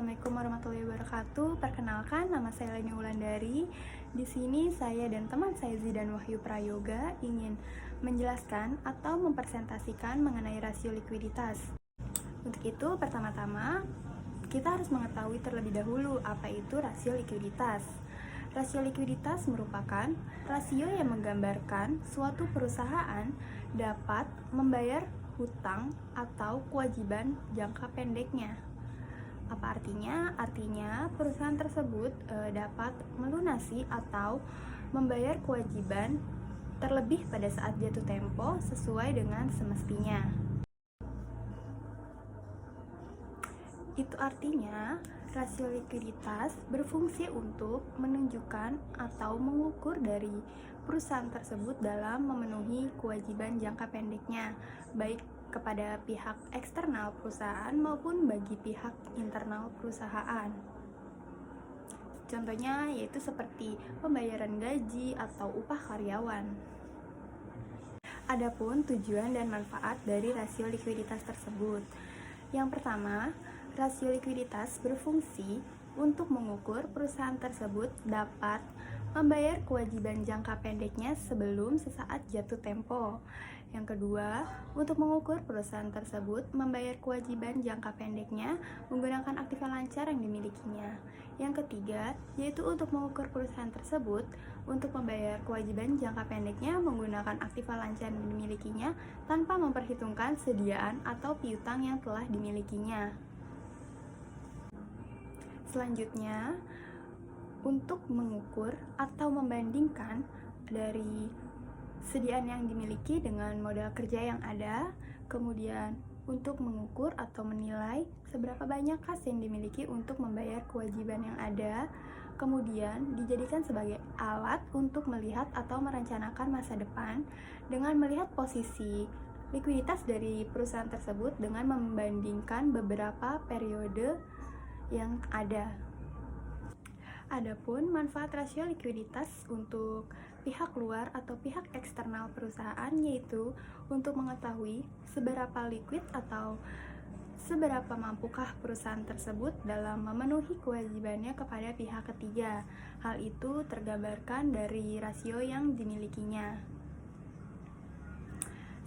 Assalamualaikum warahmatullahi wabarakatuh. Perkenalkan, nama saya Leni Wulandari. Di sini saya dan teman saya Zidan Wahyu Prayoga ingin menjelaskan atau mempresentasikan mengenai rasio likuiditas. Untuk itu, pertama-tama kita harus mengetahui terlebih dahulu apa itu rasio likuiditas. Rasio likuiditas merupakan rasio yang menggambarkan suatu perusahaan dapat membayar hutang atau kewajiban jangka pendeknya. Apa artinya? Artinya perusahaan tersebut dapat melunasi atau membayar kewajiban terlebih pada saat jatuh tempo sesuai dengan semestinya. Itu artinya rasio likuiditas berfungsi untuk menunjukkan atau mengukur dari perusahaan tersebut dalam memenuhi kewajiban jangka pendeknya, baik kepada pihak eksternal perusahaan maupun bagi pihak internal perusahaan. Contohnya yaitu seperti pembayaran gaji atau upah karyawan. Adapun tujuan dan manfaat dari rasio likuiditas tersebut. Yang pertama, rasio likuiditas berfungsi untuk mengukur perusahaan tersebut dapat membayar kewajiban jangka pendeknya sebelum sesaat jatuh tempo. Yang kedua, untuk mengukur perusahaan tersebut membayar kewajiban jangka pendeknya menggunakan aktiva lancar yang dimilikinya. Yang ketiga, yaitu untuk mengukur perusahaan tersebut untuk membayar kewajiban jangka pendeknya menggunakan aktiva lancar yang dimilikinya tanpa memperhitungkan sediaan atau piutang yang telah dimilikinya. Selanjutnya, untuk mengukur atau membandingkan dari sediaan yang dimiliki dengan modal kerja yang ada, kemudian untuk mengukur atau menilai seberapa banyak kas yang dimiliki untuk membayar kewajiban yang ada, kemudian dijadikan sebagai alat untuk melihat atau merencanakan masa depan dengan melihat posisi likuiditas dari perusahaan tersebut dengan membandingkan beberapa periode yang ada. Adapun manfaat rasio likuiditas untuk pihak luar atau pihak eksternal perusahaan yaitu untuk mengetahui seberapa liquid atau seberapa mampukah perusahaan tersebut dalam memenuhi kewajibannya kepada pihak ketiga. Hal itu tergambarkan dari rasio yang dimilikinya.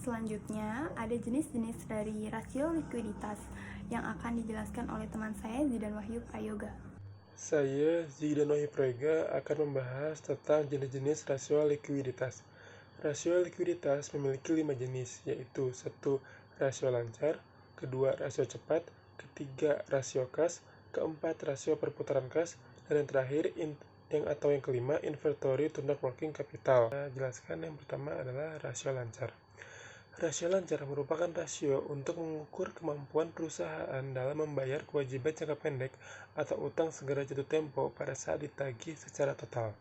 Selanjutnya, ada jenis-jenis dari rasio likuiditas yang akan dijelaskan oleh teman saya Zidan Wahyu Prayoga. Saya, Zidan Wahyu Prayoga, akan membahas tentang jenis-jenis rasio likuiditas. Rasio likuiditas memiliki 5 jenis, yaitu 1. Rasio lancar, kedua rasio cepat, ketiga rasio kas, keempat rasio perputaran kas, dan yang terakhir yang kelima inventory to net working capital. Jelaskan yang pertama adalah rasio lancar. Rasio lancar merupakan rasio untuk mengukur kemampuan perusahaan dalam membayar kewajiban jangka pendek atau utang segera jatuh tempo pada saat ditagih secara total.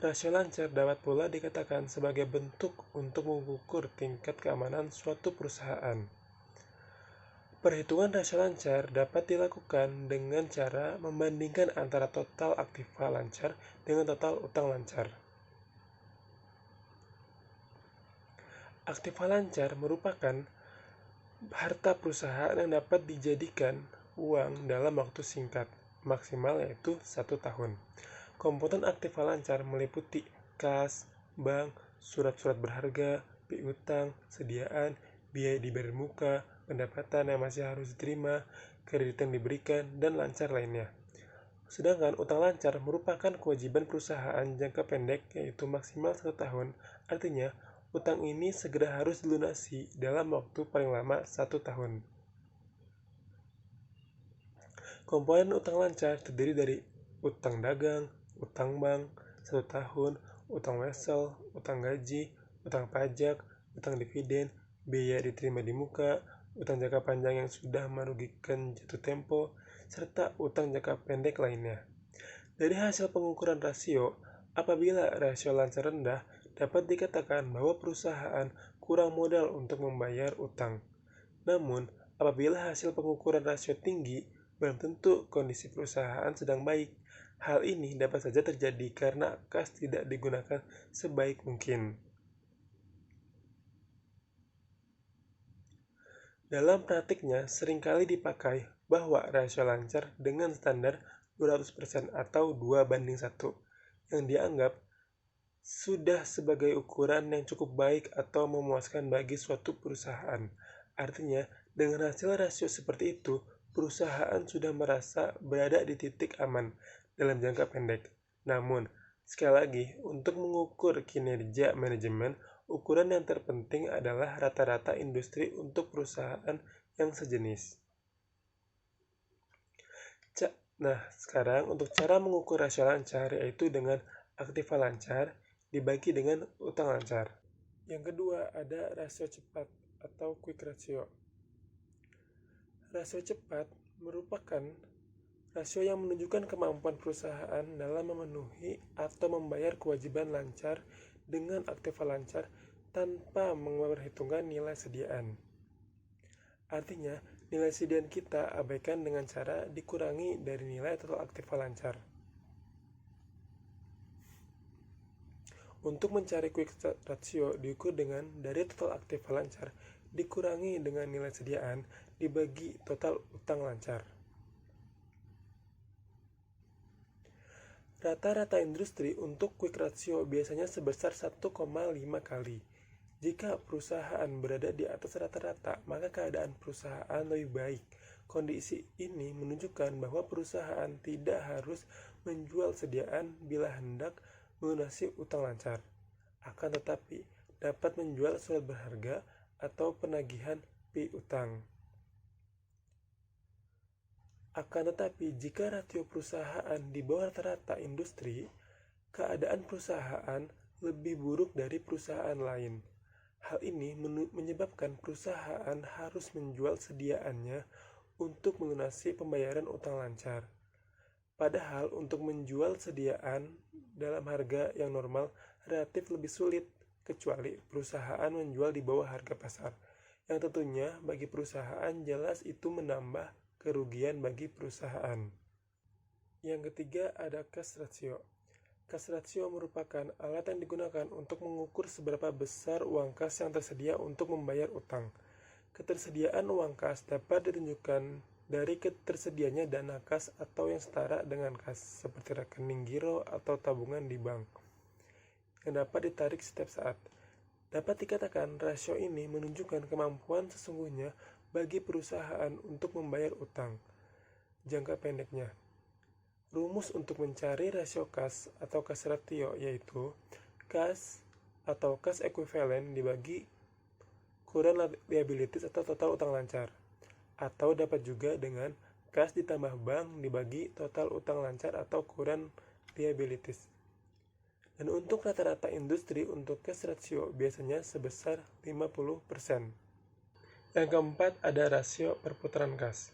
Rasio lancar dapat pula dikatakan sebagai bentuk untuk mengukur tingkat keamanan suatu perusahaan. Perhitungan rasio lancar dapat dilakukan dengan cara membandingkan antara total aktiva lancar dengan total utang lancar. Aktiva lancar merupakan harta perusahaan yang dapat dijadikan uang dalam waktu singkat, maksimal yaitu 1 tahun. Komponen aktiva lancar meliputi kas, bank, surat-surat berharga, piutang, sediaan, biaya dibayar muka, pendapatan yang masih harus diterima, kredit yang diberikan, dan lancar lainnya. Sedangkan utang lancar merupakan kewajiban perusahaan jangka pendek yaitu maksimal 1 tahun, artinya utang ini segera harus dilunasi dalam waktu paling lama 1 tahun. Komponen utang lancar terdiri dari utang dagang, utang bank, 1 tahun, utang wesel, utang gaji, utang pajak, utang dividen, biaya diterima di muka, utang jangka panjang yang sudah merugikan jatuh tempo, serta utang jangka pendek lainnya. Dari hasil pengukuran rasio, apabila rasio lancar rendah, dapat dikatakan bahwa perusahaan kurang modal untuk membayar utang. Namun, apabila hasil pengukuran rasio tinggi, belum tentu kondisi perusahaan sedang baik. Hal ini dapat saja terjadi karena kas tidak digunakan sebaik mungkin. Dalam praktiknya seringkali dipakai bahwa rasio lancar dengan standar 200% atau 2:1 yang dianggap sudah sebagai ukuran yang cukup baik atau memuaskan bagi suatu perusahaan. Artinya, dengan hasil rasio seperti itu, perusahaan sudah merasa berada di titik aman dalam jangka pendek. Namun, sekali lagi, untuk mengukur kinerja manajemen, ukuran yang terpenting adalah rata-rata industri untuk perusahaan yang sejenis. Nah, sekarang untuk cara mengukur rasio lancar yaitu dengan aktiva lancar dibagi dengan utang lancar. Yang kedua ada rasio cepat atau quick ratio. Rasio cepat merupakan rasio yang menunjukkan kemampuan perusahaan dalam memenuhi atau membayar kewajiban lancar dengan aktiva lancar tanpa memperhitungkan nilai sediaan. Artinya, nilai sediaan kita abaikan dengan cara dikurangi dari nilai total aktiva lancar. Untuk mencari quick ratio diukur dengan dari total aktiva lancar dikurangi dengan nilai sediaan dibagi total utang lancar. Rata-rata industri untuk quick ratio biasanya sebesar 1,5 kali. Jika perusahaan berada di atas rata-rata, maka keadaan perusahaan lebih baik. Kondisi ini menunjukkan bahwa perusahaan tidak harus menjual sediaan bila hendak melunasi utang lancar. Akan tetapi, dapat menjual surat berharga atau penagihan piutang. Akan tetapi, jika rasio perusahaan di bawah rata-rata industri, keadaan perusahaan lebih buruk dari perusahaan lain. Hal ini menyebabkan perusahaan harus menjual sediaannya untuk melunasi pembayaran utang lancar. Padahal untuk menjual sediaan dalam harga yang normal relatif lebih sulit, kecuali perusahaan menjual di bawah harga pasar. Yang tentunya bagi perusahaan jelas itu menambah kerugian bagi perusahaan. Yang ketiga ada cash ratio. Cash ratio merupakan alat yang digunakan untuk mengukur seberapa besar uang kas yang tersedia untuk membayar utang. Ketersediaan uang kas dapat ditunjukkan dari ketersediaannya dana kas atau yang setara dengan kas, seperti rekening giro atau tabungan di bank, yang dapat ditarik setiap saat. Dapat dikatakan rasio ini menunjukkan kemampuan sesungguhnya bagi perusahaan untuk membayar utang. Jangka pendeknya. Rumus untuk mencari rasio kas atau cash ratio yaitu kas atau cash equivalent dibagi kurang liabilities atau total utang lancar, atau dapat juga dengan kas ditambah bank dibagi total utang lancar atau kurang liabilities. Dan untuk rata-rata industri untuk cash ratio biasanya sebesar 50%. Yang keempat ada rasio perputaran kas.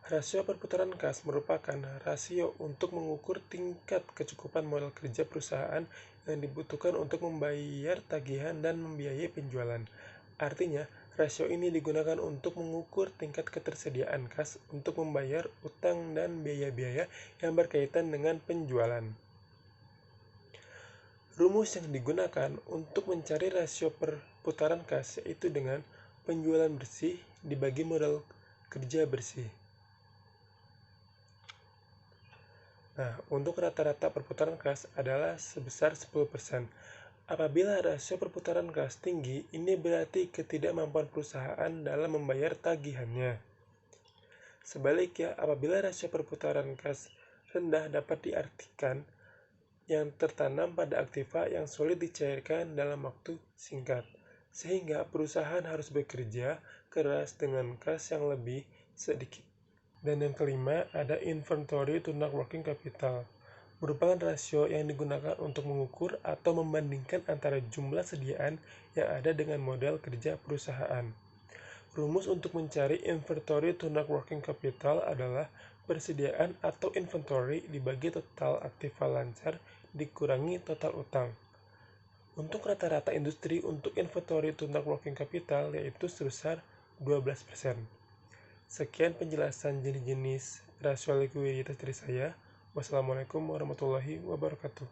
Rasio perputaran kas merupakan rasio untuk mengukur tingkat kecukupan modal kerja perusahaan yang dibutuhkan untuk membayar tagihan dan membiayai penjualan. Artinya, rasio ini digunakan untuk mengukur tingkat ketersediaan kas untuk membayar utang dan biaya-biaya yang berkaitan dengan penjualan. Rumus yang digunakan untuk mencari rasio perputaran kas yaitu dengan penjualan bersih dibagi modal kerja bersih. Nah, untuk rata-rata perputaran kas adalah sebesar 10%. Apabila rasio perputaran kas tinggi, ini berarti ketidakmampuan perusahaan dalam membayar tagihannya. Sebaliknya, apabila rasio perputaran kas rendah dapat diartikan yang tertanam pada aktiva yang sulit dicairkan dalam waktu singkat, sehingga perusahaan harus bekerja keras dengan kas yang lebih sedikit. Dan yang kelima ada inventory to net working capital, merupakan rasio yang digunakan untuk mengukur atau membandingkan antara jumlah sediaan yang ada dengan modal kerja perusahaan. Rumus untuk mencari inventory to net working capital adalah persediaan atau inventory dibagi total aktiva lancar dikurangi total utang. Untuk rata-rata industri untuk inventory to net working capital yaitu sebesar 12%. Sekian penjelasan jenis-jenis rasio likuiditas dari saya. Wassalamualaikum warahmatullahi wabarakatuh.